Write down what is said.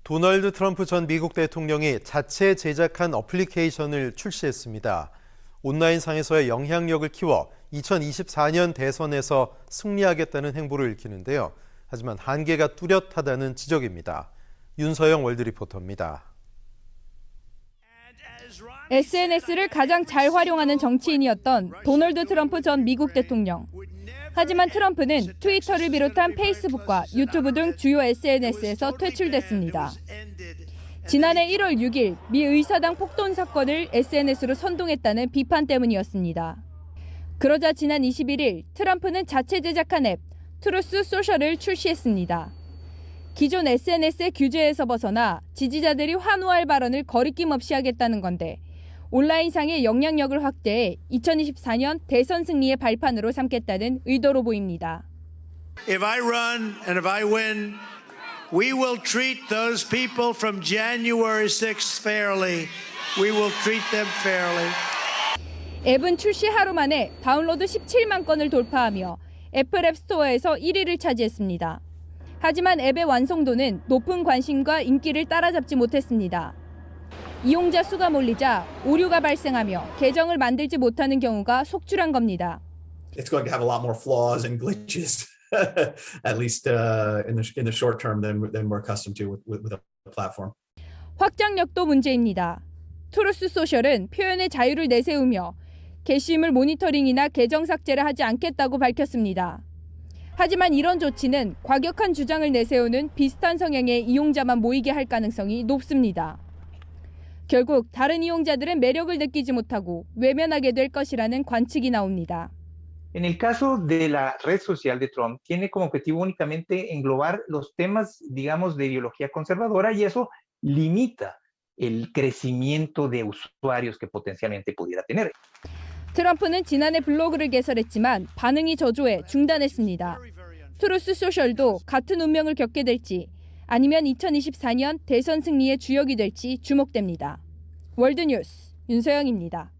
도널드 트럼프 전 미국 대통령이 자체 제작한 어플리케이션을 출시했습니다. 온라인상에서의 영향력을 키워 2024년 대선에서 승리하겠다는 행보를 읽히는데요. 하지만 한계가 뚜렷하다는 지적입니다. 윤서영 월드리포터입니다. SNS를 가장 잘 활용하는 정치인이었던 도널드 트럼프 전 미국 대통령. 하지만 트럼프는 트위터를 비롯한 페이스북과 유튜브 등 주요 SNS에서 퇴출됐습니다. 지난해 1월 6일 미 의사당 폭동 사건을 SNS로 선동했다는 비판 때문이었습니다. 그러자 지난 21일 트럼프는 자체 제작한 앱 트루스 소셜을 출시했습니다. 기존 SNS의 규제에서 벗어나 지지자들이 환호할 발언을 거리낌 없이 하겠다는 건데 온라인상의 영향력을 확대해 2024년 대선 승리의 발판으로 삼겠다는 의도로 보입니다. If I run and if I win, we will treat those people from January 6th fairly. We will treat them fairly. 앱은 출시 하루 만에 다운로드 17만 건을 돌파하며 애플 앱 스토어에서 1위를 차지했습니다. 하지만 앱의 완성도는 높은 관심과 인기를 따라잡지 못했습니다. 이용자 수가 몰리자 오류가 발생하며 계정을 만들지 못하는 경우가 속출한 겁니다. It's going to have a lot more flaws and glitches, at least in the short term than we're accustomed to with a platform. 확장력도 문제입니다. 트루스 소셜은 표현의 자유를 내세우며 게시물 모니터링이나 계정 삭제를 하지 않겠다고 밝혔습니다. 하지만 이런 조치는 과격한 주장을 내세우는 비슷한 성향의 이용자만 모이게 할 가능성이 높습니다. 결국 다른 이용자들은 매력을 느끼지 못하고 외면하게 될 것이라는 관측이 나옵니다. En el caso de la red social de Trump, tiene como objetivo únicamente englobar los temas, digamos, de ideología conservadora y eso limita el crecimiento de usuarios que potencialmente pudiera tener. 트럼프는 지난해 블로그를 개설했지만 반응이 저조해 중단했습니다. 트루스 소셜도 같은 운명을 겪게 될지 아니면 2024년 대선 승리의 주역이 될지 주목됩니다. 월드뉴스 윤서영입니다.